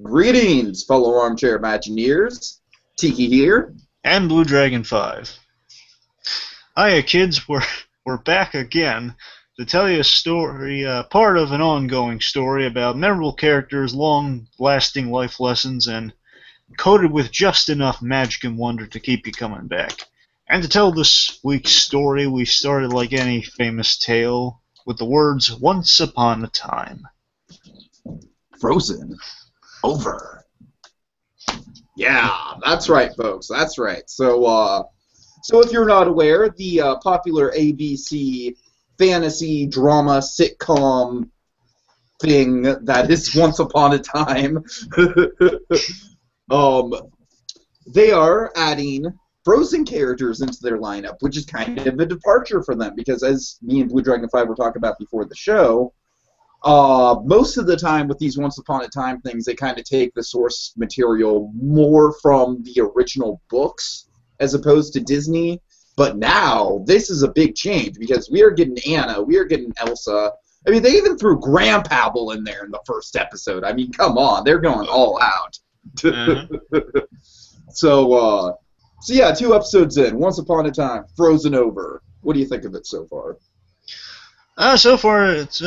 Greetings, fellow armchair Imagineers. Tiki here. And BlueDragonFive. Hiya, kids. We're back again to tell you a story, part of an ongoing story about memorable characters, long-lasting life lessons, and coated with just enough magic and wonder to keep you coming back. And to tell this week's story, we started like any famous tale with the words, "Once upon a time." Frozen over. Yeah, that's right, folks. That's right. So if you're not aware, the popular ABC fantasy drama sitcom thing that is Once Upon a Time, they are adding Frozen characters into their lineup, which is kind of a departure for them because, as me and BlueDragonFive were talking about before the show, most of the time with these Once Upon a Time things, they kind of take the source material more from the original books as opposed to Disney. But now, this is a big change because we are getting Anna, we are getting Elsa. I mean, they even threw Grandpabble in there in the first episode. I mean, come on, they're going all out. So yeah, 2 episodes in, Once Upon a Time, Frozen over. What do you think of it so far? So far it's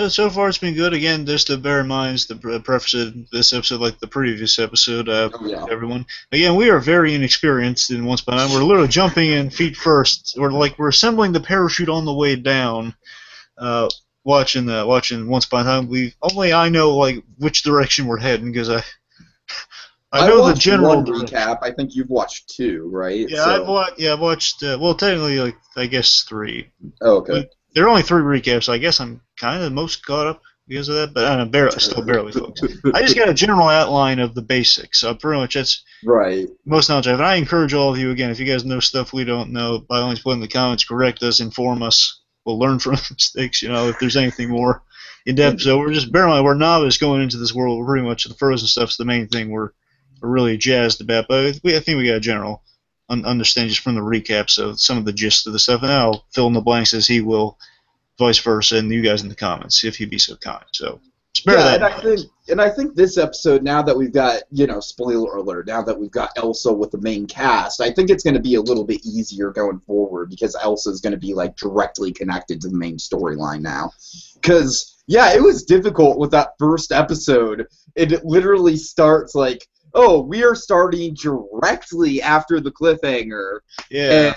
been good. Again, just to bear in mind the preface of this episode, like the previous episode, Yeah. everyone. Again, we are very inexperienced in Once Upon a Time. We're literally jumping in feet first. We're assembling the parachute on the way down. Watching Once Upon a Time. I know like which direction we're heading because I know the general recap. I think you've watched 2, right? Yeah, so. I've watched. Well, technically, like I guess 3. Oh, okay. There are only 3 recaps, so I guess I'm kind of the most caught up because of that, but I'm still barely, folks. I just got a general outline of the basics, so pretty much that's right. Most knowledge I have. And I encourage all of you, again, if you guys know stuff we don't know, by all means put in the comments, correct us, inform us. We'll learn from mistakes, if there's anything more in-depth. So we're just, bear in mind, we're novice going into this world. We're pretty much, the Frozen stuff's the main thing we're really jazzed about, but I think we got a general understand just from the recap, so some of the gist of the stuff, and I'll fill in the blanks as he will, vice versa, and you guys in the comments, if he'd be so kind. So, spare that. I think this episode, now that we've got, spoiler alert, now that we've got Elsa with the main cast, I think it's going to be a little bit easier going forward, because Elsa is going to be, like, directly connected to the main storyline now. Because, yeah, it was difficult with that first episode. It literally starts, like, oh, we are starting directly after the cliffhanger. Yeah.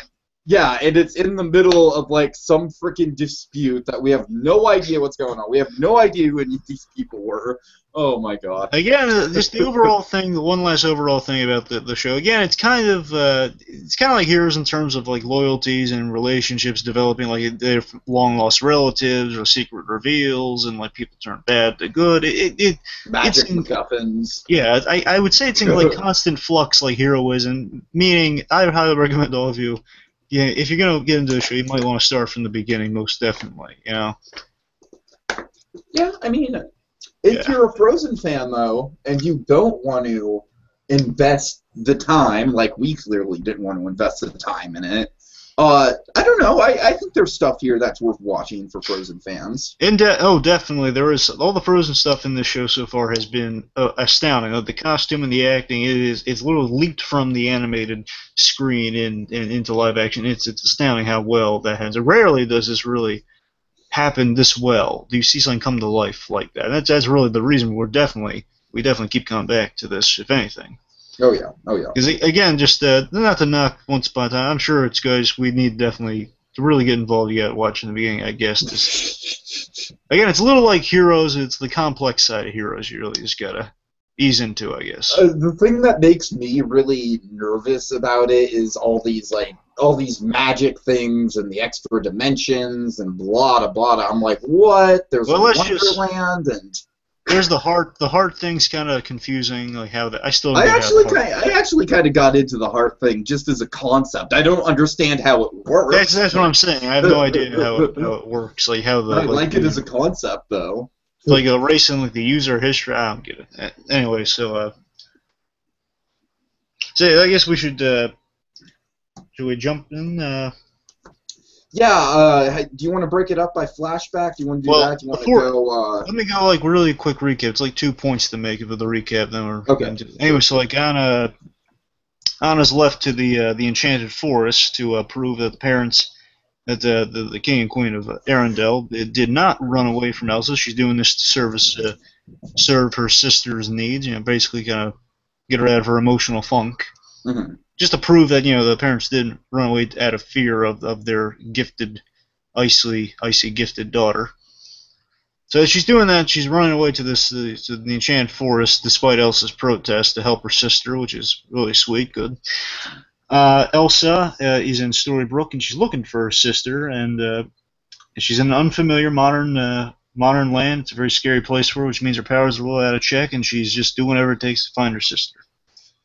And it's in the middle of, like, some freaking dispute that we have no idea what's going on. We have no idea who any of these people were. Oh, my God. Again, just the overall thing, the one last overall thing about the show. Again, it's kind of like Heroes in terms of, like, loyalties and relationships developing, like, they're long-lost relatives or secret reveals, and, like, people turn bad to good. Magic MacGuffins. Yeah, I would say it's in, like, constant flux, like heroism, meaning I would highly recommend all of you, yeah, if you're going to get into the show, you might want to start from the beginning, most definitely, Yeah, I mean, if you're a Frozen fan, though, and you don't want to invest the time, like we clearly didn't want to invest the time in it, I don't know, I think there's stuff here that's worth watching for Frozen fans. Definitely. There is. All the Frozen stuff in this show so far has been astounding. The costume and the acting, it's literally leaped from the animated screen into live action. It's astounding how well that happens. Rarely does this really happen this well. Do you see something come to life like that? That's really the reason we definitely keep coming back to this, if anything. Oh yeah. Because again, just not to knock Once Upon a Time. I'm sure it's guys we need definitely to really get involved. You got to watch in the beginning, I guess. Again, it's a little like Heroes. It's the complex side of Heroes. You really just gotta ease into, I guess. The thing that makes me really nervous about it is all these magic things and the extra dimensions and blah blah blah. I'm like, what? There's a Wonderland and. There's the heart thing's kind of confusing, like how that. I actually kind of got into the heart thing just as a concept. I don't understand how it works. That's what I'm saying. I have no idea how it works. Like how the. I like it as a concept though. Like erasing like the user history. I don't get it. Anyway, so I guess we should we jump in? Yeah, do you want to break it up by flashback? Do you want to do that? Do you want to go... Let me go, like, really quick recap. It's like 2 points to make of the recap, then we're okay. Anyway, so, like, Anna's left to the Enchanted Forest to prove that the parents, that the king and queen of Arendelle did not run away from Elsa. She's doing this to serve her sister's needs, basically kind of get her out of her emotional funk. Mm-hmm. Just to prove that, the parents didn't run away out of fear of their gifted, icy gifted daughter. So she's doing that. She's running away to the Enchanted Forest despite Elsa's protest to help her sister, which is really sweet, good. Elsa is in Storybrooke, and she's looking for her sister, and she's in an unfamiliar modern land. It's a very scary place for her, which means her powers are a little out of check, and she's just doing whatever it takes to find her sister.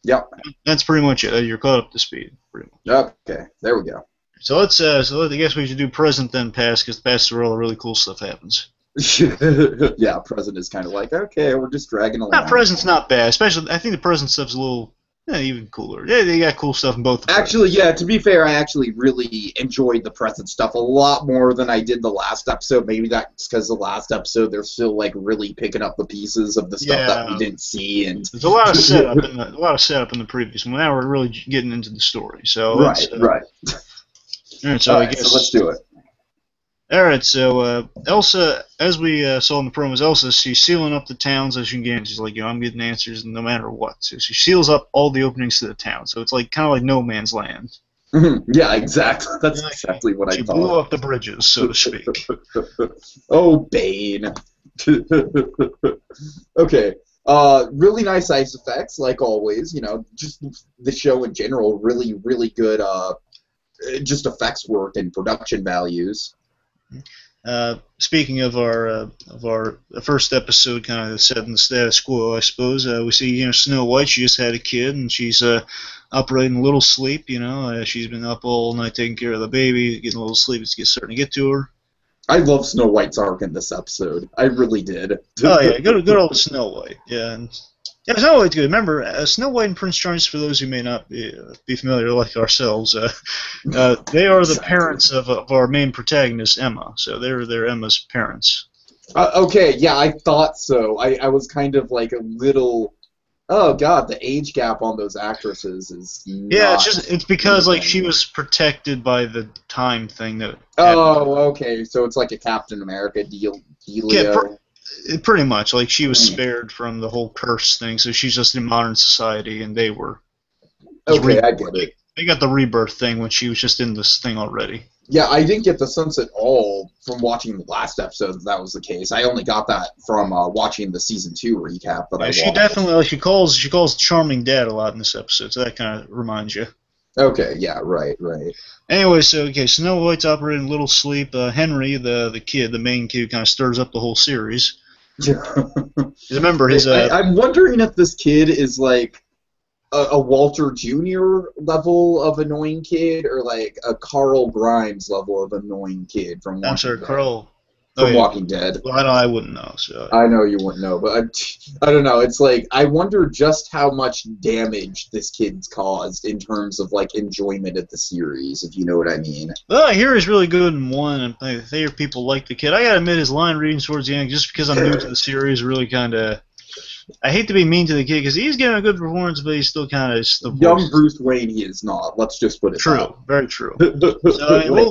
Yep. That's pretty much it. You're caught up to speed, pretty much. Okay, there we go. So I guess we should do present then past, because past is where all the really cool stuff happens. Yeah, present is kind of like, okay, we're just dragging along. Present's not bad, especially I think the present stuff's a little even cooler. Yeah, they got cool stuff in both. Actually, yeah, to be fair, I actually really enjoyed the present stuff a lot more than I did the last episode. Maybe that's because the last episode they're still like really picking up the pieces of the stuff that we didn't see, and there's a lot of setup in the previous one. Now we're really getting into the story. So right. All right, so let's do it. All right, so Elsa, as we saw in the promos, Elsa, she's sealing up the towns as she can. She's like, I'm getting answers no matter what. So she seals up all the openings to the town. So it's like kind of like no man's land. Yeah, exactly. That's exactly what I thought. She blew up the bridges, so to speak. Oh, Bane. Okay. Really nice ice effects, like always. Just the show in general, really, really good. Just effects work and production values. Speaking of our first episode, kind of setting the status quo, I suppose we see Snow White. She just had a kid, and she's operating a little sleep. She's been up all night taking care of the baby, getting a little sleep. It's starting to get to her. I love Snow White's arc in this episode. I really did. Oh yeah, good old Snow White. Yeah. Yeah, Snow White's good. Remember, Snow White and Prince Charming, for those who may not be familiar like ourselves, they are the parents of our main protagonist, Emma. So they're Emma's parents. Okay, yeah, I thought so. I was kind of like a little... Oh, God, the age gap on those actresses is not... Yeah, it's because like she was protected by the time thing that... Oh, okay, so it's like a Captain America deal. Yeah, pretty much. Like, she was spared from the whole curse thing, so she's just in modern society, and they were... Okay, I get it. They got the rebirth thing when she was just in this thing already. Yeah, I didn't get the sense at all from watching the last episode that was the case. I only got that from watching the Season 2 recap that I watched. She definitely, like, she calls Charming Dad a lot in this episode, so that kind of reminds you. Okay, yeah, right. Anyway, so Snow White's operating a little sleep. Henry, the kid, the main kid, kind of stirs up the whole series. Remember his. I'm wondering if this kid is like a Walter Jr. level of annoying kid, or like a Carl Grimes level of annoying kid from Walking Dead. Well, I wouldn't know. So I know you wouldn't know, but I don't know. It's like I wonder just how much damage this kid's caused in terms of like enjoyment of the series, if you know what I mean. Well, I hear he's really good in one, and I hear people like the kid. I gotta admit, his line reading towards the end, just because I'm new to the series, really kind of. I hate to be mean to the kid because he's giving a good performance, but he's still kind of young Bruce Wayne. He is not. Let's just put it. True, very true. So,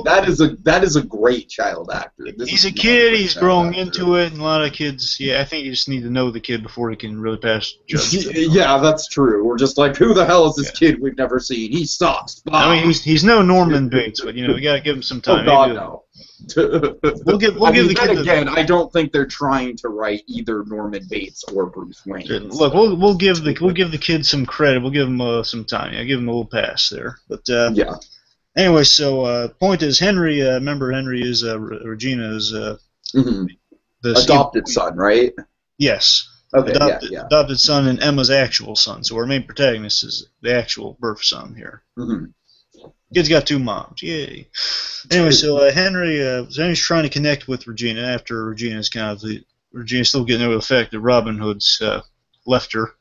that is a great child actor. He's a kid. He's growing into it, and a lot of kids. Yeah, I think you just need to know the kid before he can really pass judgment. Yeah, that's true. We're just like, who the hell is this kid we've never seen? He sucks. I mean, he's no Norman Bates, but we gotta give him some time. Oh God, no. We'll give the kid again. I don't think they're trying to write either Norman Bates or Bruce Wayne. Look, we'll give the kid some credit. We'll give him some time. Yeah, give him a little pass there. But yeah. Anyway, so point is Henry. Remember, Henry is Regina's the adopted son, right? Yes. Okay. Adopted son and Emma's actual son. So our main protagonist is the actual birth son here. Mm-hmm. Kid's got two moms. Yay. Anyway, so Henry's trying to connect with Regina after Regina's still getting over the fact that Robin Hood's left her.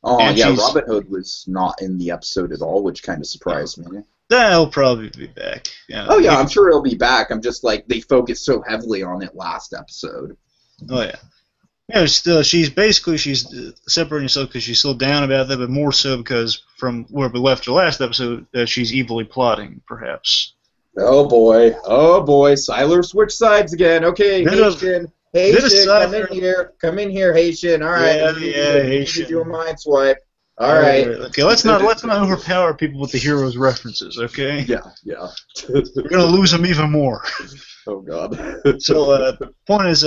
Oh, and yeah, Robin Hood was not in the episode at all, which kind of surprised me. That'll probably be back. Yeah. Oh yeah, I'm sure it'll be back. I'm just like they focused so heavily on it last episode. Oh yeah. Yeah, she's separating herself because she's still down about that, but more so because from where we left her last episode, that she's evilly plotting, perhaps. Oh boy, Siler switch sides again. Okay, Haitian, come in here, Haitian. All right, yeah, Haitian. Do a mind swipe. All right. Okay, let's not overpower people with the heroes' references. Okay. Yeah. We're gonna lose them even more. Oh God. So, point is,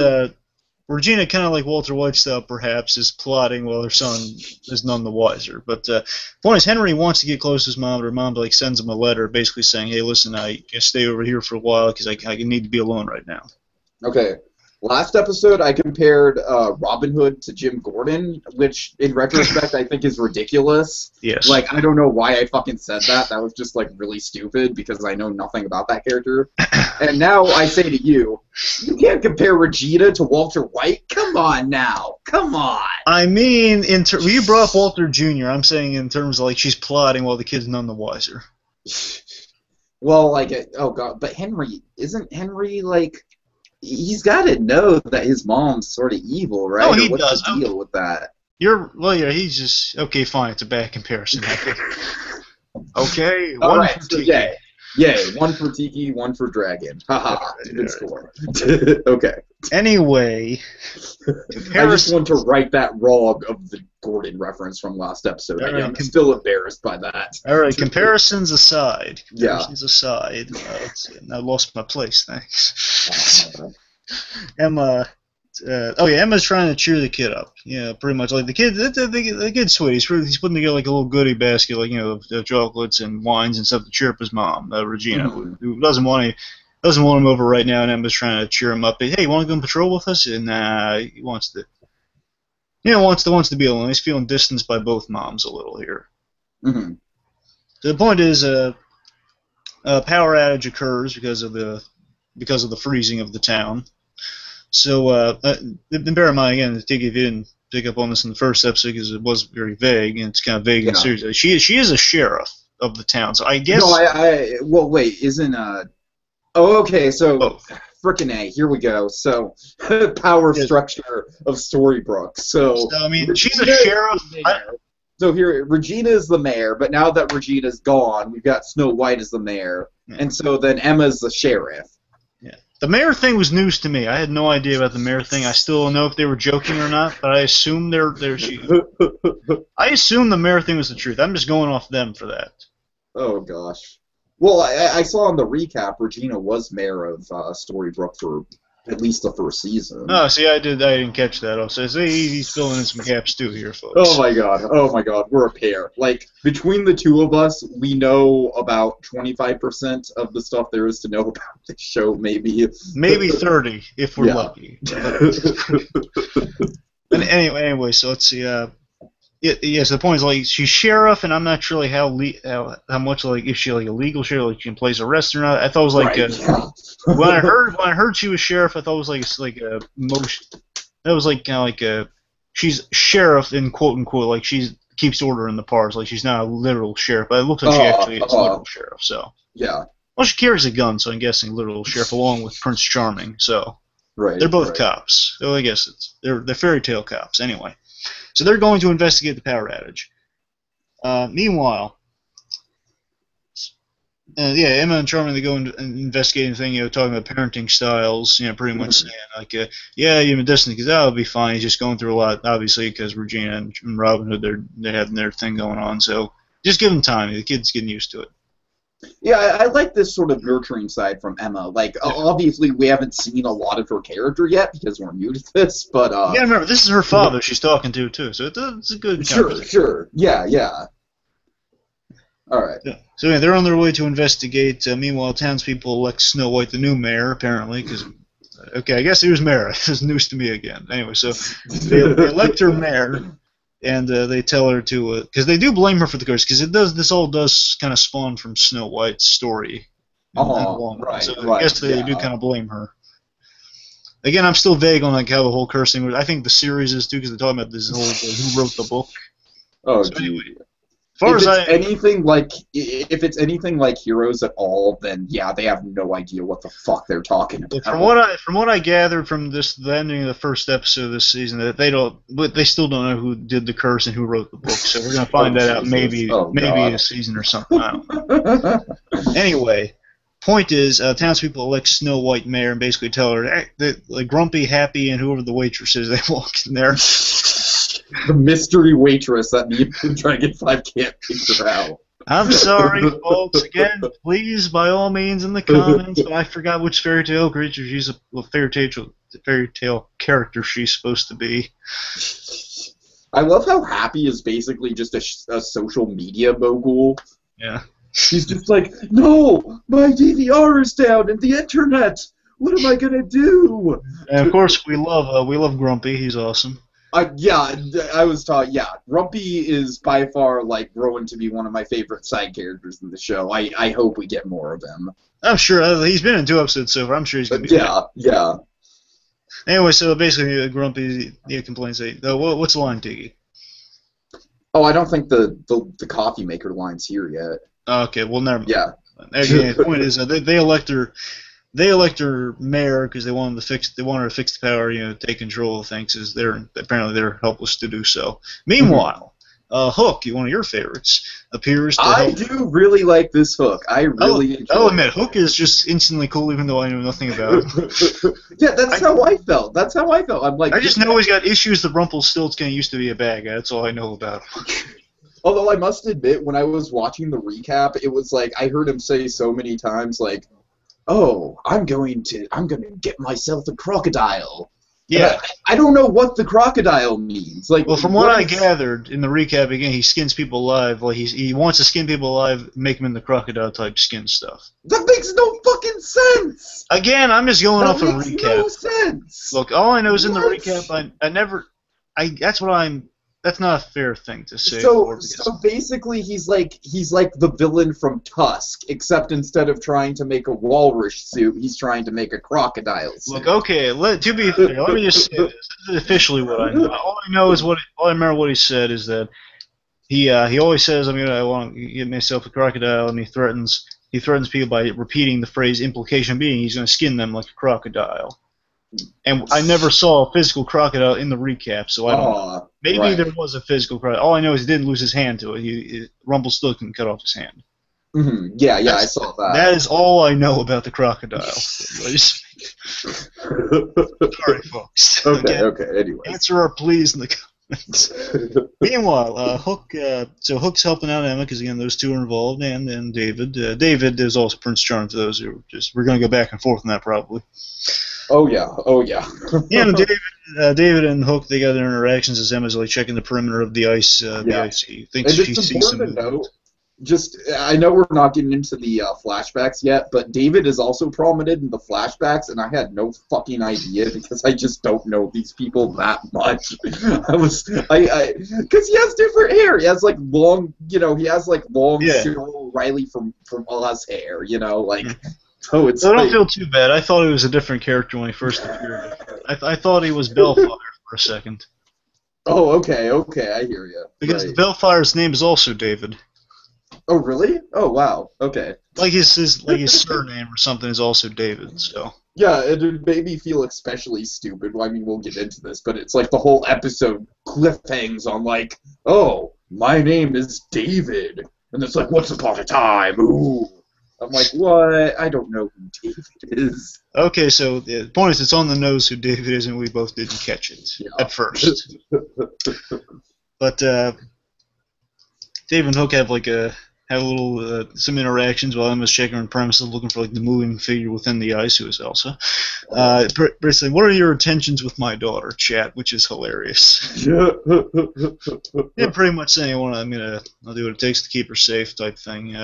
Regina, kind of like Walter White style, perhaps, is plotting while her son is none the wiser. But point is, Henry wants to get close to his mom, but her mom sends him a letter basically saying, hey, listen, I can stay over here for a while because I need to be alone right now. Okay. Last episode, I compared Robin Hood to Jim Gordon, which, in retrospect, I think is ridiculous. Yes. Like, I don't know why I fucking said that. That was just, like, really stupid because I know nothing about that character. And now I say to you, you can't compare Regina to Walter White? Come on now. Come on. I mean, you brought up Walter Jr., I'm saying in terms of, like, she's plotting while the kid's none the wiser. Well, like, oh, God, but isn't Henry, like... He's got to know that his mom's sort of evil, right? Oh, he What's does. the deal with that? He's just... Okay, fine, it's a bad comparison. Okay, all right, so yay. One for Tiki, one for Dragon. Haha, good score. Okay. Anyway, I just want to right that wrong of the Gordon reference from last episode. I'm still embarrassed by that. All right, comparisons aside. I lost my place, thanks. Emma's trying to cheer the kid up. Yeah, pretty much. Like the kid's sweet. He's putting together like a little goodie basket, like the chocolates and wines and stuff to cheer up his mom, Regina, who doesn't want him over right now. And Emma's trying to cheer him up. Hey, you want to go on patrol with us? And he wants to be alone. He's feeling distanced by both moms a little here. Mm-hmm. So the point is, a power outage occurs because of the freezing of the town. So, bear in mind, again, Tiki, if you didn't pick up on this in the first episode because it was very vague, and it's kind of vague and serious. She is a sheriff of the town, so I guess... No, well, wait, isn't... Oh, okay, so... Frickin' A, here we go. So, power structure of Storybrooke. So I mean, she's a sheriff... So here, Regina is the mayor, but now that Regina's gone, we've got Snow White as the mayor, and so then Emma's the sheriff. Yeah. The mayor thing was news to me. I had no idea about the mayor thing. I still don't know if they were joking or not, but I assume I assume the mayor thing was the truth. I'm just going off them for that. Oh gosh. Well, I saw in the recap Regina was mayor of Storybrooke for at least the first season. Oh, see, I didn't catch that. Also, he's filling in some gaps too here, folks. Oh my god, we're a pair. Like, between the two of us, we know about 25% of the stuff there is to know about the show, maybe. Maybe 30, if we're lucky. Anyway, so let's see. So the point is, like, she's sheriff, and I'm not sure like how much, like, is she like a legal sheriff, like she can place arrests or not. I thought it was like when I heard she was sheriff, I thought it was like a motion. That was like kind of like she's sheriff in quote unquote, like she keeps order in the parts, like she's not a literal sheriff, but it looks like she actually is a literal sheriff. So yeah. Well, she carries a gun, so I'm guessing literal sheriff along with Prince Charming. So they're both cops. So I guess they're fairy tale cops anyway. So they're going to investigate the power outage. Meanwhile, Emma and Charming, they go and investigate anything, talking about parenting styles, pretty much saying, like, you've been distant, because that'll be fine. He's just going through a lot, obviously, because Regina and Robin Hood, they're having their thing going on. So just give him time. The kid's getting used to it. Yeah, I like this sort of nurturing side from Emma. Like, obviously, we haven't seen a lot of her character yet because we're new to this, but... remember, this is her father she's talking to, too, so it's a good conversation. Sure. Yeah. All right. Yeah. So they're on their way to investigate. Meanwhile, townspeople elect Snow White the new mayor, apparently, because... Okay, I guess he was mayor. This is news to me again. Anyway, so they elect her mayor... And they tell her to, because they do blame her for the curse, because this all does kind of spawn from Snow White's story. Right. So I guess they do kind of blame her. Again, I'm still vague on like how the whole curse thing was. I think the series is too, because they're talking about this whole who wrote the book. Oh, so anyway, If it's anything like Heroes at all, then yeah, they have no idea what the fuck they're talking about. From what I gathered from the ending of the first episode of this season, that they still don't know who did the curse and who wrote the book. So we're gonna find that out maybe a season or something. I don't know. Anyway, point is, townspeople elect Snow White mayor and basically tell her, like Grumpy, Happy, and whoever the waitress is, they walk in there. The mystery waitress that me and BlueDragonFive can't figure out. I'm sorry, folks. Again, please, by all means, in the comments. But I forgot which fairy tale creature she's fairy tale character she's supposed to be. I love how Happy is basically just a social media mogul. Yeah. He's just like, no, my DVR is down and the internet. What am I gonna do? And of course, we love Grumpy. He's awesome. Grumpy is by far like growing to be one of my favorite side characters in the show. I hope we get more of him. I'm sure he's been in 2 episodes so far. I'm sure he's gonna be. Yeah. Anyway, so basically, Grumpy complains. What's the line, Tiki? Oh, I don't think the coffee maker line's here yet. Okay, well, never mind. Yeah. Again, the point is, they elect her. They elect her mayor because they want her to fix the power, take control of things. Apparently they're helpless to do so. Meanwhile, Hook, one of your favorites, appears to I do really like this Hook. I really enjoy I'll admit, Hook is just instantly cool, even though I know nothing about him. Yeah, that's how I felt. I'm like, I just know he's got issues that Rumpelstiltskin used to be a bad guy. That's all I know about him. Although I must admit, when I was watching the recap, it was like I heard him say so many times, like, "Oh, I'm going to get myself a crocodile." Yeah, I don't know what the crocodile means. Like, well, from what I gathered in the recap, again, he skins people alive. Like he wants to skin people alive, make them in the crocodile type skin stuff. That makes no fucking sense. Again, I'm just going off a recap. That makes no sense. Look, all I know is in the recap, that's not a fair thing to say. So basically, he's like the villain from Tusk, except instead of trying to make a walrus suit, he's trying to make a crocodile suit. Look, okay, to be fair, let me just say this. This is officially what I know. All I know is all I remember what he said is that he always says, I want to get myself a crocodile, and he threatens people by repeating the phrase, implication being he's going to skin them like a crocodile. And I never saw a physical crocodile in the recap, so I don't know. Maybe there was a physical crocodile. All I know is he didn't lose his hand to it. Rumpelstiltskin cut off his hand. Mm-hmm. Yeah, I saw that. That is all I know about the crocodile. Sorry, folks. Okay, anyway. Answer our pleas in the comments. Meanwhile, Hook's helping out Emma because, again, those two are involved, and David. David is also Prince Charming for those who we're going to go back and forth on that probably. Oh yeah. Yeah, and David and Hook, they got their interactions as Emma's like checking the perimeter of the ice. The ice. He thinks she sees some movement. I know we're not getting into the flashbacks yet, but David is also prominent in the flashbacks, and I had no fucking idea because I just don't know these people that much. Because he has different hair. He has like long, Cyril Riley from Oz hair, So it's. I don't feel too bad. I thought he was a different character when he first appeared. I thought he was Bellfire for a second. Oh, okay, I hear you. Because the Bellfire's name is also David. Oh, really? Oh, wow. Okay. Like his surname or something is also David. So. Yeah, it made me feel especially stupid. I mean, we'll get into this, but it's like the whole episode cliffhangs on like, oh, my name is David, and it's like, once upon a time, ooh. I'm like, what? I don't know who David is. Okay, so the point is, it's on the nose who David is, and we both didn't catch it at first. But Dave and Hook have some interactions while Emma's checking her premises, looking for the moving figure within the ice, who is Elsa. Basically, what are your intentions with my daughter? Chat, which is hilarious. Yeah, pretty much saying, I'll do what it takes to keep her safe, type thing.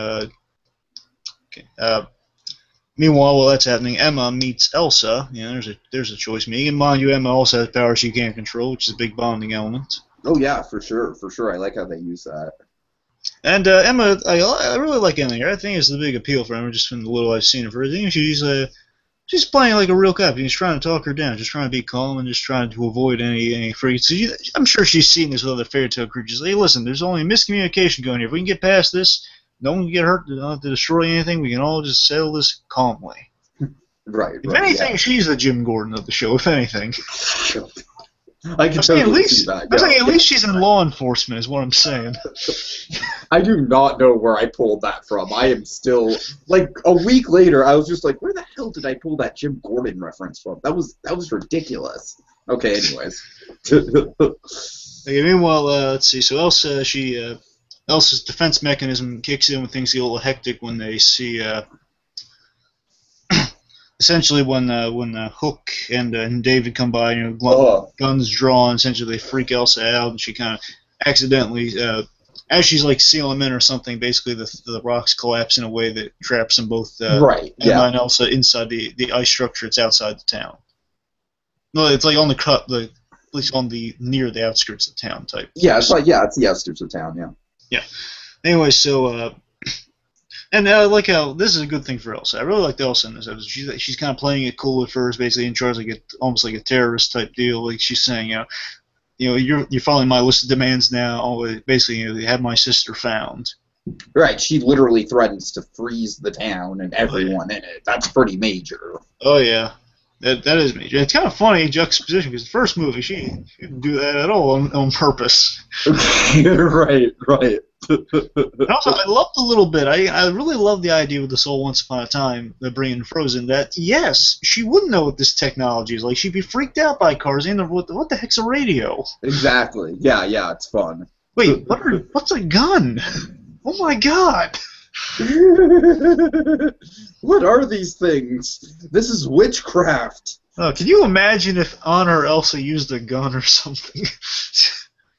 Meanwhile, while that's happening, Emma meets Elsa. There's a choice meeting. And mind you, Emma also has powers she can't control, which is a big bonding element. Oh yeah, for sure. I like how they use that. And Emma, I really like Emma here. I think it's the big appeal for Emma, just from the little I've seen of her. I think she's She's playing like a real cop. He's trying to talk her down, just trying to be calm and just trying to avoid any freaks. So I'm sure she's seen this with other fairy tale creatures. Hey, listen, there's only miscommunication going here. If we can get past this, no one can get hurt, don't have to destroy anything. We can all just settle this calmly. Right. If anything, she's the Jim Gordon of the show. If anything, I can totally see that. I'm saying at least she's in law enforcement, is what I'm saying. I do not know where I pulled that from. I am still, like, a week later, I was just like, where the hell did I pull that Jim Gordon reference from? That was ridiculous. Okay, anyways. Okay, meanwhile, let's see. So Elsa's defense mechanism kicks in when things get a little hectic when they see, essentially when Hook and David come by, guns drawn, essentially they freak Elsa out, and she kind of accidentally, as she's like sealing them in or something, basically the rocks collapse in a way that traps them both, Emma and Elsa inside the ice structure. It's outside the town. No, it's like on the cut, at least on the near the outskirts of town type. Yeah, it's the outskirts of town. Yeah. Yeah. Anyway, so and I like how this is a good thing for Elsa. I really like Elsa in this episode. She's kind of playing it cool at first, basically in charge, like almost like a terrorist type deal. Like she's saying, you're following my list of demands now. Basically, you have my sister found. Right. She literally threatens to freeze the town and everyone in it. That's pretty major. Oh yeah. That is major. It's kind of funny juxtaposition because the first movie she didn't do that at all on purpose. Right. And also, I loved a little bit. I really love the idea with this whole Once Upon a Time, bringing Frozen. That yes, she wouldn't know what this technology is like. She'd be freaked out by cars. What the heck's a radio? Exactly. Yeah. It's fun. Wait, what's a gun? Oh my God! What are these things? This is witchcraft. Oh, can you imagine if Anna or Elsa used a gun or something?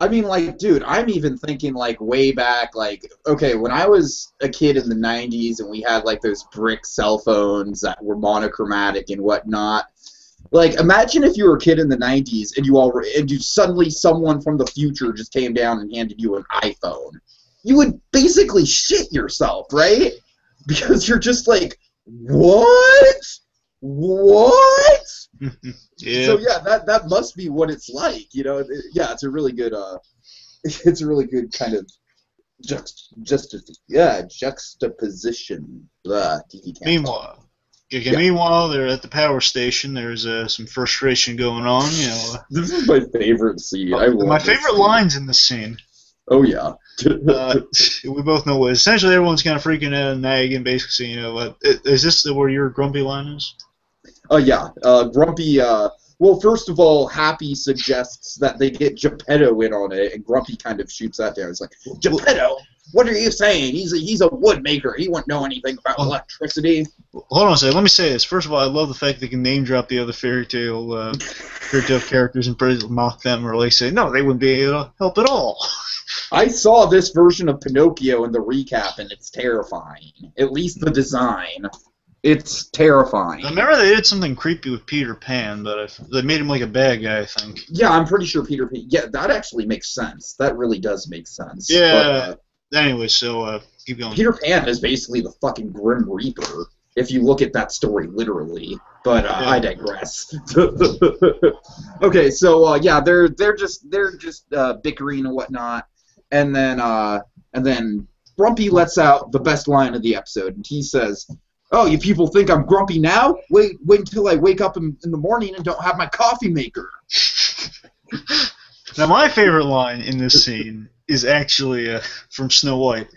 I mean, like, dude, I'm even thinking, like, way back, like, okay, when I was a kid in the 90s and we had, like, those brick cell phones that were monochromatic and whatnot, like, imagine if you were a kid in the 90s and you suddenly someone from the future just came down and handed you an iPhone. You would basically shit yourself, right? Because you're just like, what? Yeah. So yeah, that must be what it's like, Yeah, it's a really good kind of juxtaposition. Meanwhile, they're at the power station. There's some frustration going on. This is my favorite scene. My favorite lines in this scene. Oh yeah. We both know what. Essentially, everyone's kind of freaking out and nagging, basically. Is this where your grumpy line is? Oh yeah, Grumpy. Well, first of all, Happy suggests that they get Geppetto in on it, and Grumpy kind of shoots that down. He's like, Geppetto, what are you saying? He's a wood maker. He wouldn't know anything about electricity. Hold on a second. Let me say this. First of all, I love the fact they can name drop the other fairy tale characters and mock them, or like say, no, they wouldn't be able to help at all. I saw this version of Pinocchio in the recap, and it's terrifying. At least the design. It's terrifying. I remember they did something creepy with Peter Pan, but they made him like a bad guy, I think. Yeah, I'm pretty sure Peter Pan... Yeah, that actually makes sense. That really does make sense. Yeah. Anyway, so keep going. Peter Pan is basically the fucking Grim Reaper, if you look at that story literally. But I digress. Okay, so yeah, they're just bickering and whatnot, and then Grumpy lets out the best line of the episode, and he says, "Oh, you people think I'm grumpy now? Wait until I wake up in the morning and don't have my coffee maker." Now, my favorite line in this scene is actually from Snow White.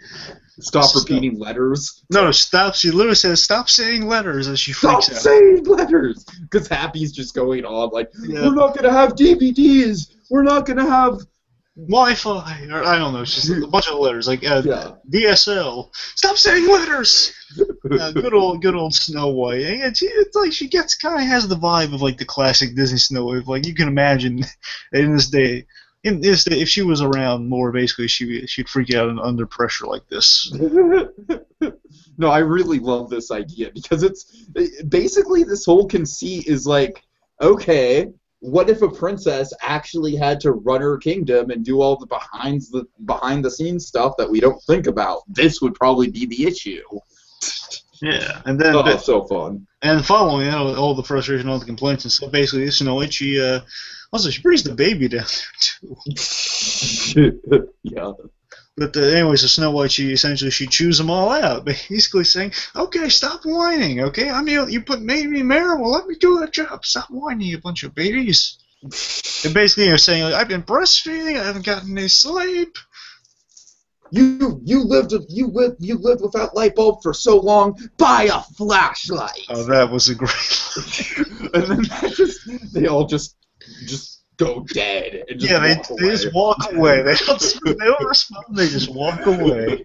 Stop repeating letters. No, stop. She literally says, "Stop saying letters," as she freaks out. Stop saying letters! Because Happy's just going on like, we're not going to have DVDs. We're not going to have Wi-Fi. Or, I don't know. It's just a bunch of letters. Like DSL. Stop saying letters! Good old Snow White. It's like she kind of has the vibe of like the classic Disney Snow White. Like you can imagine in this day, if she was around more, basically she'd freak out under pressure like this. No, I really love this idea because it's basically this whole conceit is like, okay, what if a princess actually had to run her kingdom and do all the behind the scenes stuff that we don't think about? This would probably be the issue. Yeah, and then Oh, so fun. and following all the frustration, all the complaints and stuff, basically Snow White, she also she brings the baby down there too. Yeah. But anyway, so Snow White, she chews them all out, basically saying, "Okay, stop whining. Okay, you made me mayor. Well, let me do the job. Stop whining, you bunch of babies." And basically, saying, like, "I've been breastfeeding. I haven't gotten any sleep." You lived without light bulb for so long. Buy a flashlight. Oh, that was a great line. And then they all just go dead and just they just walk away. They don't respond. They just walk away.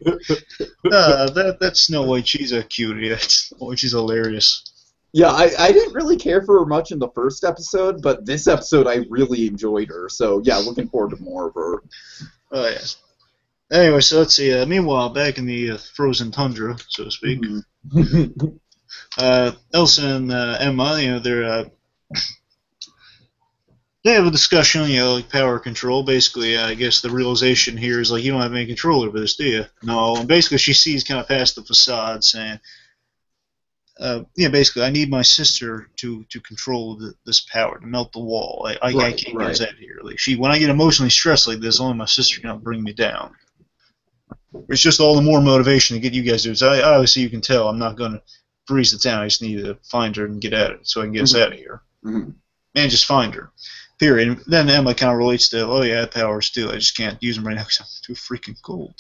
That Snow White, she's a cutie. She's hilarious. Yeah, I didn't really care for her much in the first episode, but this episode I really enjoyed her. So yeah, looking forward to more of her. Oh yeah. Anyway, so let's see. Meanwhile, back in the frozen tundra, so to speak, Elsa and Emma, they have a discussion, like power control. Basically, I guess the realization here is like, you don't have any control over this, do you? No. And basically, she sees kind of past the facade, saying, basically, I need my sister to control this power, to melt the wall. I can't get us out of here. Like, when I get emotionally stressed like this, only my sister can bring me down. It's just all the more motivation to get you guys to do it. So obviously, you can tell I'm not going to freeze the town. I just need to find her and get at it so I can get us out of here. And just find her. Period. And then Emma kind of relates to, oh yeah, powers too. I just can't use them right now because I'm too freaking cold.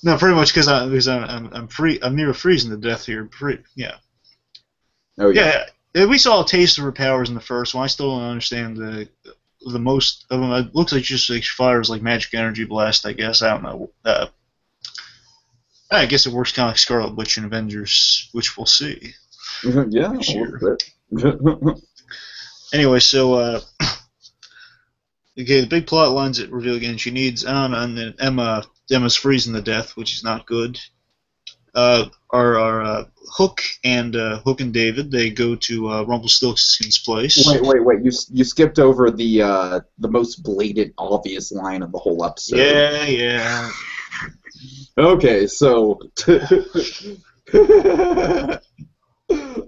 No, pretty much because I'm near freezing to death here. Oh yeah. We saw a taste of her powers in the first one. I still don't understand the most of them. It looks like just like she fires like magic energy blast. I guess I don't know. I guess it works kind of like Scarlet Witch in Avengers, which we'll see. Yeah. Sure. Anyway, so the big plot lines that reveal again. She needs Anna, and then Emma's freezing to death, which is not good. Our Hook and David, they go to Rumpelstiltskin's place. Wait! You skipped over the most blatant, obvious line of the whole episode. Yeah. Okay, so.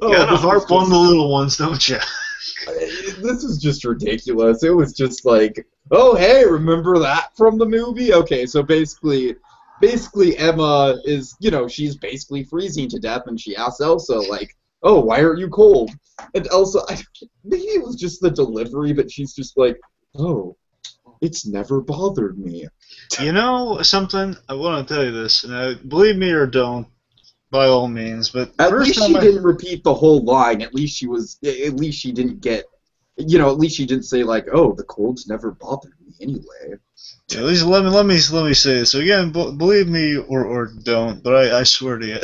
Gotta harp on the little ones, don't you? This is just ridiculous. It was just like, oh hey, remember that from the movie? Okay, so basically Emma is, she's basically freezing to death, and she asks Elsa like, oh, why aren't you cold? And Elsa, maybe it was just the delivery, but she's just like, oh, it's never bothered me. You know something? I want to tell you this, and believe me or don't, by all means, but at least she didn't repeat the whole line. At least she didn't get, at least she didn't say like, oh, the cold's never bothered me anyway. Yeah, at least let me say this. So again, believe me or don't, but I swear to you,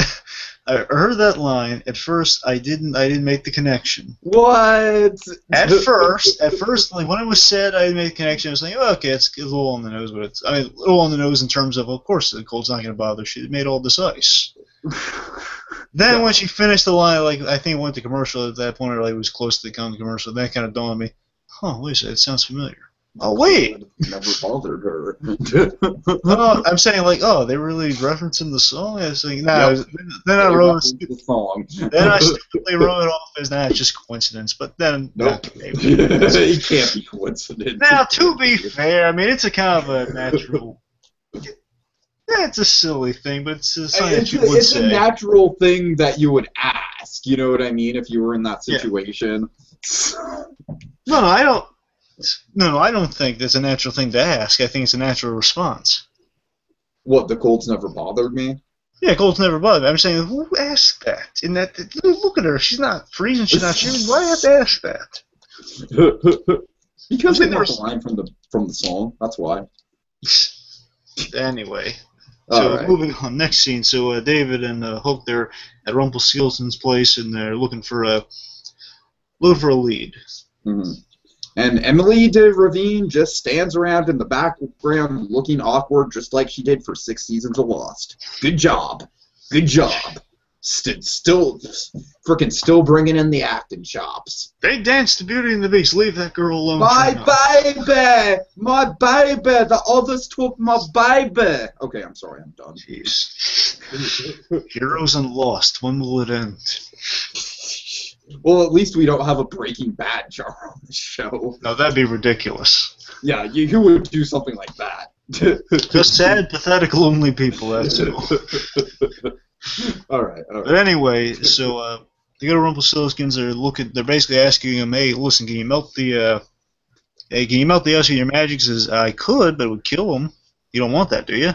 I heard that line at first. I didn't make the connection. What? At first, like when it was said, I didn't make the connection. I was like, oh, okay, it's a little on the nose, but a little on the nose in terms of course, the cold's not going to bother. She made all this ice. Then when she finished the line, like I think it went to commercial at that point, or like it was close to the commercial. That kind of dawned on me. Huh? Wait a second, it sounds familiar. Oh wait, never bothered her. I'm saying like, oh, they really referencing the song. I was like, nah. Yep. Then I wrote the song. Then I stupidly wrote it off as it's just coincidence. But then nope. It can't be coincidence. Now, to be fair, I mean it's a kind of a natural. Yeah, it's a silly thing, but it's something that you would say. It's a natural thing that you would ask. You know what I mean? If you were in that situation. Yeah. No, I don't. No, I don't think that's a natural thing to ask. I think it's a natural response. What, the cold's never bothered me? Yeah, cold's never bothered me. I'm saying, who asked that? Look at her. She's not freezing. She's not shivering. Why do you have to ask that? Because they know the line from the song. That's why. Anyway. So moving on, next scene. So David and Hook, they're at Rumpelstiltskin's place, and they're looking for a lead. Mm-hmm. And Emily de Ravine just stands around in the background looking awkward, just like she did for 6 seasons of Lost. Good job. Still, freaking still bringing in the acting chops. They danced to Beauty and the Beast. Leave that girl alone. My baby! My baby! The others took my baby! Okay, I'm sorry, I'm done. Jeez. Heroes and Lost. When will it end? Well, at least we don't have a Breaking Bad jar on the show. No, that'd be ridiculous. Yeah, who would do something like that? Just sad, pathetic, lonely people, that's it. All right. But anyway, so they go to Rumpelstiltskin's. They're basically asking him, "Hey, listen, can you melt the ice with your magic?" He says, "I could, but it would kill him. You don't want that, do you?"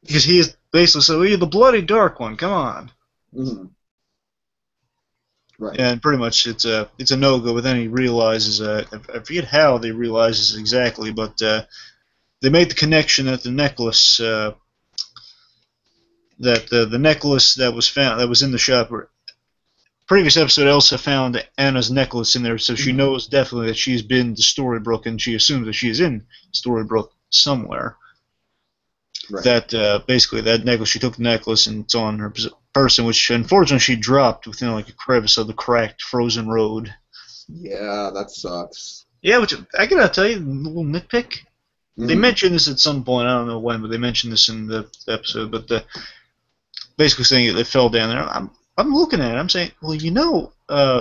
Because he is basically so you're the bloody dark one. Come on. Mm-hmm. Right. And pretty much it's a no-go. But then he realizes, I forget how they realize this exactly, but they made the connection that the necklace. That the necklace that was in the shop. Previous episode, Elsa found Anna's necklace in there, so she knows definitely that she's been to Storybrooke, and she assumes that she is in Storybrooke somewhere. Right. That basically that necklace, she took the necklace and it's on her person, which unfortunately she dropped within like a crevice of the cracked frozen road. Yeah, that sucks. Yeah, which I gotta tell you, a little nitpick. They mentioned this at some point, I don't know when, but they mentioned this in the episode. But basically saying it fell down there. I'm looking at it. I'm saying, well,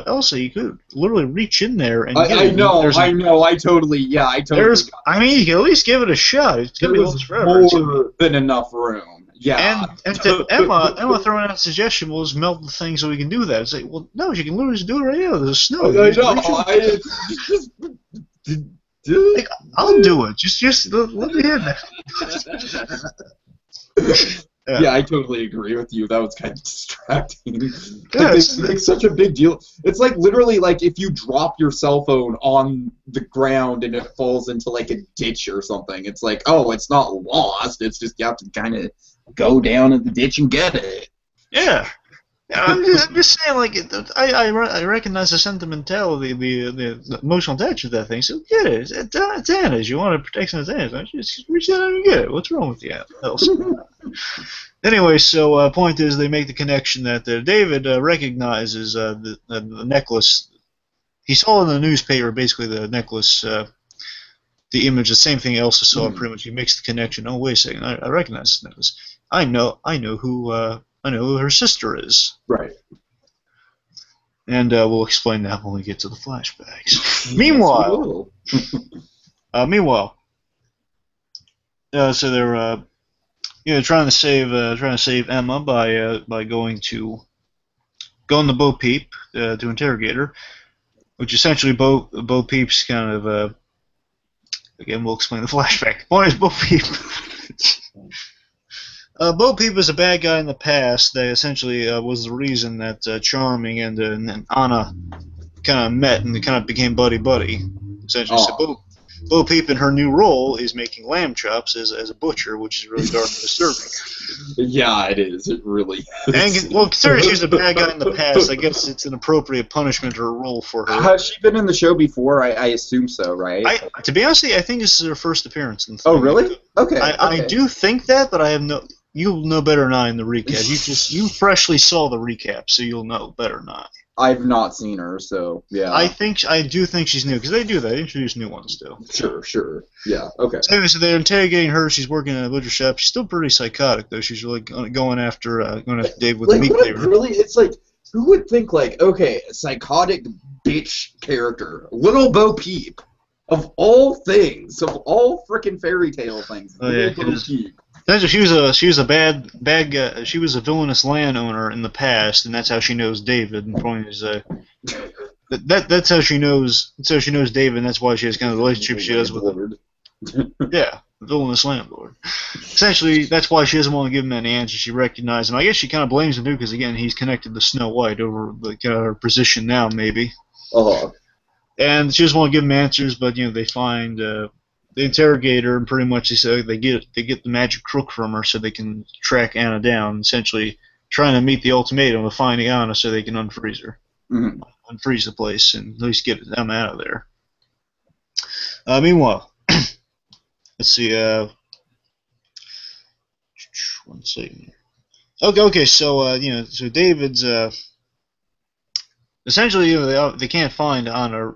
Elsa, you could literally reach in there and get it. I totally. I mean, you can at least give it a shot. It's gonna be lost forever. More than enough room. Yeah. And to Emma throwing out a suggestion was melt the thing so we can do that. It's like, well, no, you can literally just do it right now. There's snow. Like, I'll do it. Just let me in there. Yeah, I totally agree with you. That was kind of distracting. Like, they make such a big deal. It's like literally like if you drop your cell phone on the ground and it falls into like a ditch or something. It's like, oh, it's not lost. It's just you have to kind of go down in the ditch and get it. Yeah. I'm just saying, like, I recognize the sentimentality, the emotional attachment to that thing. So get it. It's Anna's. You want to protect Anna's. Just reach out and get it. What's wrong with you, Elsa? Anyway, so point is, they make the connection that David recognizes the necklace. He saw in the newspaper basically the necklace, the image, the same thing Elsa saw. Pretty much, he makes the connection. Oh, wait a second, I recognize this necklace. I know who her sister is. Right. And we'll explain that when we get to the flashbacks. Meanwhile, so they're trying to save Emma by going to Bo Peep to interrogate her, which essentially Bo Peep's kind of again we'll explain the flashback. Why is Bo Peep? Bo Peep was a bad guy in the past that essentially was the reason that Charming and Anna kind of met and they kind of became buddy-buddy. Essentially, so Bo Peep in her new role is making lamb chops as a butcher, which is really dark and disturbing. Yeah, it is. It really is. And, well, considering she's a bad guy in the past, I guess it's an appropriate punishment or role for her. Has she been in the show before? I assume so, right? To be honest, I think this is her first appearance in the film. Oh, really? Okay. I do think that, but I have no... You'll know better than I in the recap. You freshly saw the recap, so you'll know better than I. I've not seen her, so yeah. I do think she's new because they do that. They introduce new ones too. Sure. Yeah. Okay. So anyway, so they're interrogating her. She's working in a butcher shop. She's still pretty psychotic though. She's really going after Dave with the meat cleaver. Really, it's like who would think like a psychotic bitch character, little Bo Peep, of all things, of all frickin' fairy tale things, little Bo Peep. She was a bad guy. She was a villainous landowner in the past, and that's how she knows David. And the point is, that's how she knows. That's how she knows David. And that's why she has kind of the relationship she has with him. Yeah, villainous landlord. Essentially, that's why she doesn't want to give him any answers. She recognizes him. I guess she kind of blames him too, because again, he's connected to Snow White over her position now, maybe. And she doesn't want to give him answers, but they find. They interrogate her, and pretty much they get the magic crook from her so they can track Anna down, essentially trying to meet the ultimatum of finding Anna so they can unfreeze her. Unfreeze the place and at least get Emma out of there. Meanwhile, let's see. 1 second. Okay. So so David's essentially, they can't find Anna.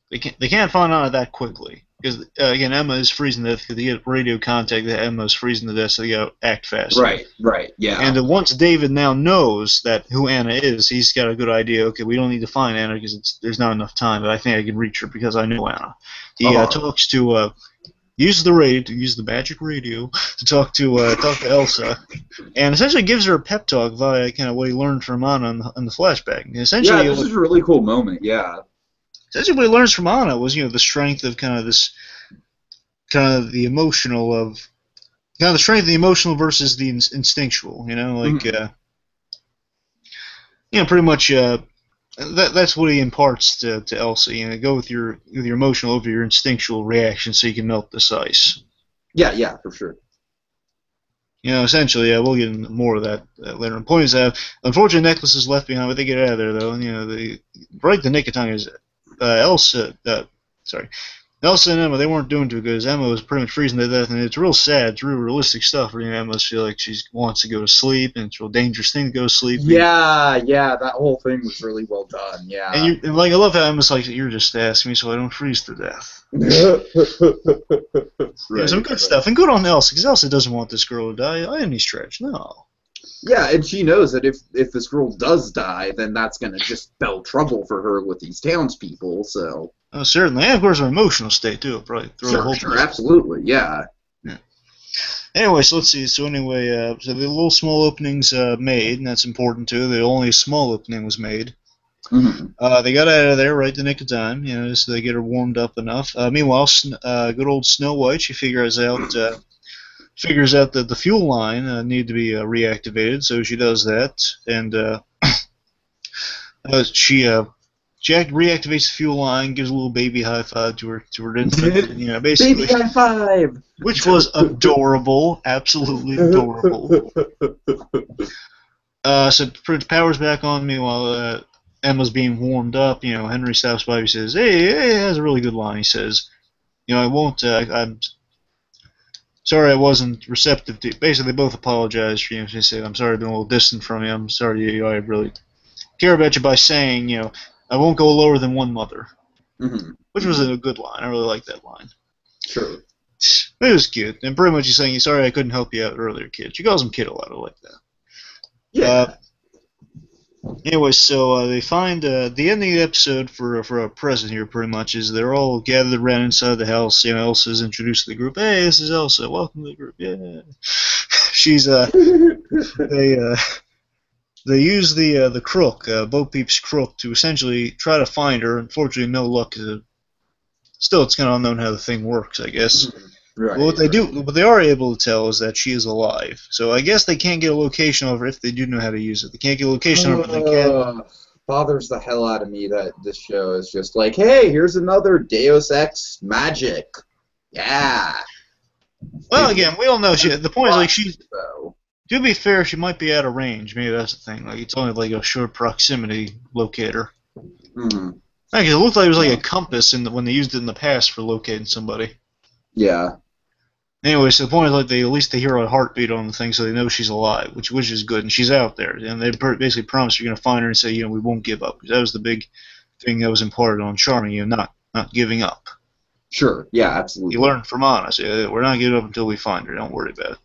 They can't find Anna that quickly because again, Emma is freezing to death because they get radio contact that Emma is freezing to death, so they gotta act fast. Right, yeah. And once David now knows that who Anna is, he's got a good idea. Okay, we don't need to find Anna because there's not enough time, but I think I can reach her because I know Anna. He talks to uses the radio to use the magic radio to talk to Elsa, and essentially gives her a pep talk via kind of what he learned from Anna in the flashback. And essentially, this is a really cool moment. Yeah. Essentially, what he learns from Anna was the strength of the emotional versus the instinctual. Pretty much. That's what he imparts to Elsa. Go with your emotional over your instinctual reaction, so you can melt this ice. Yeah, for sure. Essentially, we'll get into more of that later. The point is that unfortunately, necklace is left behind, but they get out of there though. And right the nick of time is Elsa and Emma, they weren't doing too good because Emma was pretty much freezing to death, and it's real sad. It's real realistic stuff. Emma must feel like she wants to go to sleep, and it's a real dangerous thing to go to sleep. Yeah, that whole thing was really well done. Yeah, and I love how Emma's like, "You're just asking me so I don't freeze to death." Some good stuff, and good on Elsa because Elsa doesn't want this girl to die by any stretch. No. Yeah, and she knows that if this girl does die, then that's going to just spell trouble for her with these townspeople, so... Oh, certainly. And, of course, her emotional state, too. Probably Sure, absolutely, yeah. Anyway, so let's see. So anyway, so the little small openings made, and that's important, too. The only small opening was made. Mm-hmm. They got out of there right the nick of time, so they get her warmed up enough. Meanwhile, good old Snow White, she figures out that the fuel line needed to be reactivated, so she does that, and she reactivates the fuel line, gives a little baby high five to her infant, basically. Baby high five, which was adorable, absolutely adorable. So Power's back on. Meanwhile, Emma's being warmed up. Henry stops by. He says, "Hey, he has a really good line." He says, "I won't. I'm sorry I wasn't receptive to." Basically, they both apologize. She said, "I'm sorry I've been a little distant from you. I'm sorry I really care about you," by saying, "I won't go lower than one mother," which was a good line. I really like that line. Sure. It was cute. And pretty much he's saying, "Sorry I couldn't help you out earlier, kid." She calls him kid a lot. I like that. Yeah. Anyway, so they find the ending of the episode for a present here. Pretty much is they're all gathered around inside the house. Elsa's introduced to the group. "Hey, this is Elsa. Welcome to the group." Yeah. She's they use the crook, Bo Peep's crook, to essentially try to find her. Unfortunately, no luck. Still, it's kind of unknown how the thing works, I guess. Right. Well, what they are able to tell is that she is alive. So I guess they can't get a location of her if they do know how to use it. They can't get a location of her, but they can. Bothers the hell out of me that this show is just like, hey, here's another Deus Ex magic. Yeah. Well, again, we all know the point is like she's. To be fair, she might be out of range. Maybe that's the thing. Like it's only like a short proximity locator. Mm-hmm. Like it looked like it was like a compass when they used it in the past for locating somebody. Yeah. Anyway, so the point is like they at least they hear a heartbeat on the thing, so they know she's alive, which is good, and she's out there, and they basically promise you're going to find her and say, we won't give up. That was the big thing that was imparted on Charming, not giving up. Sure. Yeah, absolutely. You learn from Anna. So we're not giving up until we find her. Don't worry about it.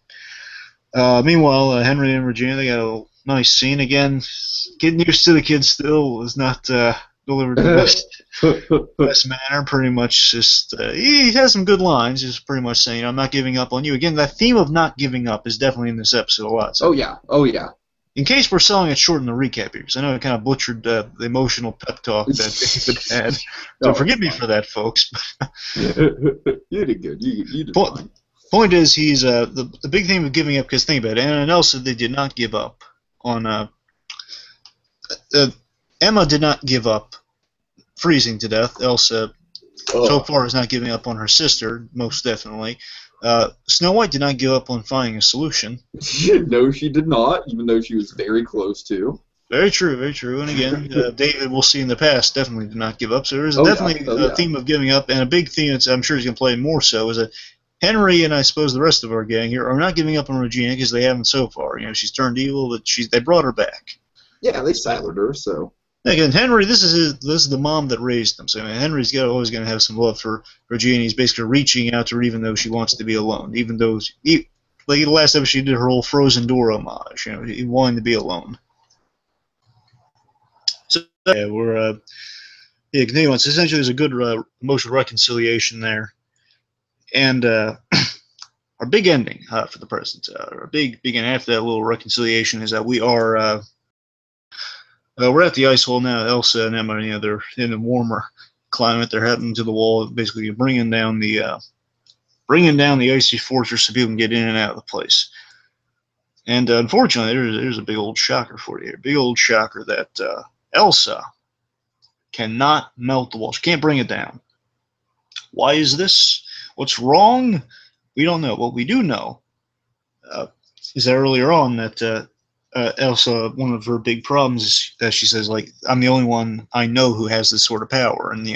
Meanwhile, Henry and Regina, they got a nice scene again. Getting used to the kid still is not delivered in the best manner. Pretty much just he has some good lines. Just pretty much saying, "I'm not giving up on you." Again, that theme of not giving up is definitely in this episode a lot. So, Oh yeah. In case we're selling it short in the recap here, because I know I kind of butchered the emotional pep talk that David had. So forgive me for that, folks. You did good. You did fine. Point is, he's the big thing of giving up. Because think about it, Anna and Elsa, they did not give up on. Emma did not give up freezing to death. Elsa, so far, is not giving up on her sister, most definitely. Snow White did not give up on finding a solution. No, she did not, even though she was very close to. Very true, very true. And again, David, we'll see in the past, definitely did not give up. So there's definitely a theme of giving up, and a big theme that I'm sure he's going to play more so is that Henry and I suppose the rest of our gang here are not giving up on Regina because they haven't so far. She's turned evil, but they brought her back. Yeah, they silenced her, so. Again, Henry, this is the mom that raised him. So Henry's always going to have some love for Regina. He's basically reaching out to her even though she wants to be alone. Even though, like the last episode, she did her whole Frozen door homage. He wanting to be alone. So yeah, we're continuing on. So essentially, there's a good emotional reconciliation there, and our big ending for the present. Our big end after that little reconciliation is that we are. We're at the ice hole now. Elsa and Emma, they're in a warmer climate. They're heading to the wall, basically bringing down the icy fortress so people can get in and out of the place. And unfortunately, there's a big old shocker for you here. Big old shocker that Elsa cannot melt the wall. She can't bring it down. Why is this? What's wrong? We don't know. What we do know is that earlier on that Elsa, one of her big problems is that she says, like, I'm the only one I know who has this sort of power. And,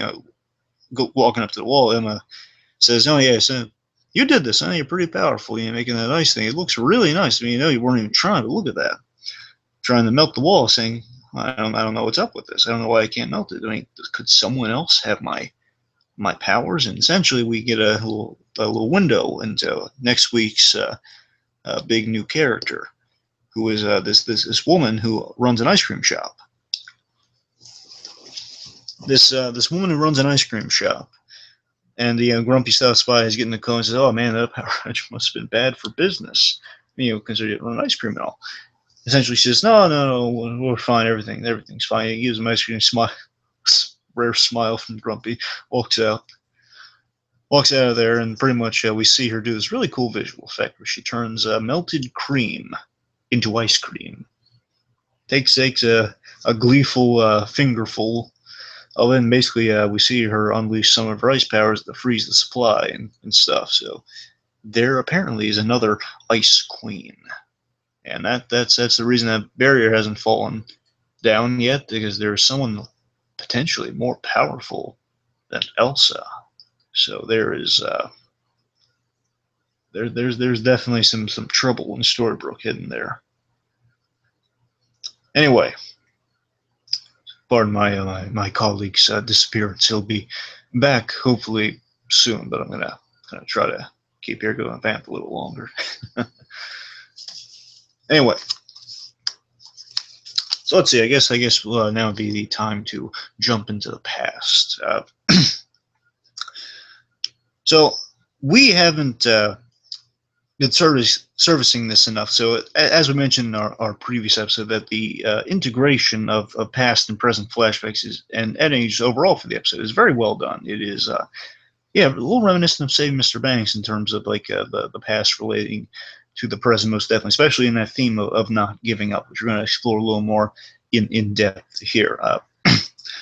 walking up to the wall, Emma says, oh, yeah, so you did this, huh? You're pretty powerful, making that ice thing. It looks really nice. I mean, you weren't even trying, but look at that. Trying to melt the wall, saying, I don't know what's up with this. I don't know why I can't melt it. I mean, could someone else have my powers? And essentially, we get a little window into next week's big new character, who is this woman who runs an ice cream shop. This woman who runs an ice cream shop, and the grumpy South Spy is getting the call and says, "Oh man, that Power Ranger must have been bad for business, considering you run ice cream and all." Essentially, she says, "No, we're fine. Everything's fine." He gives him ice cream, smile, rare smile from Grumpy, walks out of there, and pretty much we see her do this really cool visual effect where she turns melted cream into ice cream. Takes a gleeful fingerful of it, and basically we see her unleash some of her ice powers to freeze the supply and stuff. So there apparently is another ice queen, and that's the reason that barrier hasn't fallen down yet, because there's someone potentially more powerful than Elsa. So there is there's definitely some trouble in Storybrooke hidden there. Anyway, pardon my colleague's disappearance. He'll be back hopefully soon, but I'm gonna try to keep here going vamp a little longer. Anyway, so let's see. I guess now would be the time to jump into the past. So we haven't been servicing this enough. So as we mentioned in our previous episode, that the integration of past and present flashbacks and editing just overall for the episode is very well done. It is a little reminiscent of Saving Mr. Banks in terms of like the past relating to the present, most definitely, especially in that theme of not giving up, which we're going to explore a little more in depth here.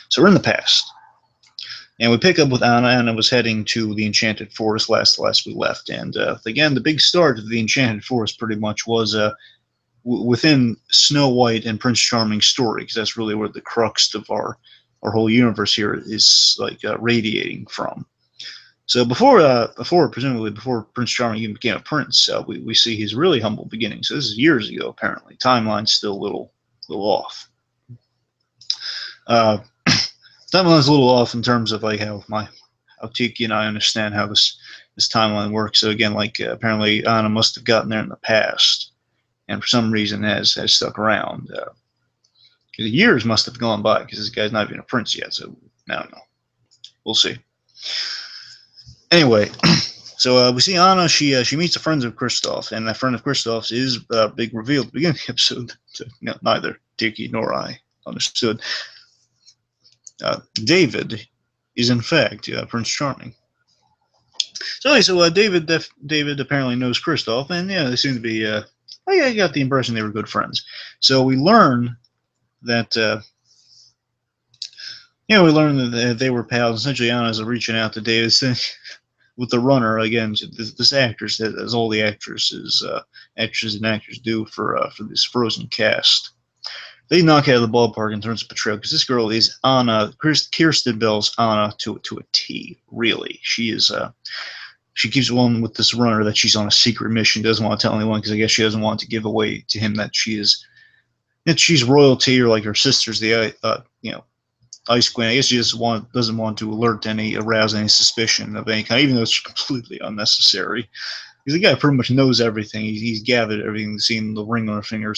So we're in the past. And we pick up with Anna. Anna was heading to the Enchanted Forest last we left. And again, the big start of the Enchanted Forest pretty much was within Snow White and Prince Charming's story, because that's really where the crux of our whole universe here is radiating from. So presumably before Prince Charming even became a prince, we see his really humble beginning. So this is years ago, apparently. Timeline's still a little off. Timeline's a little off in terms of like how Tiki and I understand how this timeline works. So again, apparently Anna must have gotten there in the past, and for some reason has stuck around. Years must have gone by because this guy's not even a prince yet. So I don't know. We'll see. Anyway, so we see Anna. She meets the friends of Kristoff, and that friend of Kristoff's is big reveal at the beginning of the episode. So, neither Tiki nor I understood. David is in fact Prince Charming. So anyway, David apparently knows Kristoff, and they seem to be. I got the impression they were good friends. So we learn that. They were pals. Essentially, Anna's reaching out to David with the runner again. This actress, as all the actresses and actors do for this Frozen cast. They knock out of the ballpark in terms of portrayal, because this girl is Anna, Kirsten Bell's Anna to a T. Really, she's she keeps one with this runner that she's on a secret mission, doesn't want to tell anyone because I guess she doesn't want to give away to him that she's royalty, or like her sister's the Ice Queen. I guess she just doesn't want to arouse any suspicion of any kind, even though it's completely unnecessary. Because the guy pretty much knows everything. He's gathered everything, seen the ring on her finger,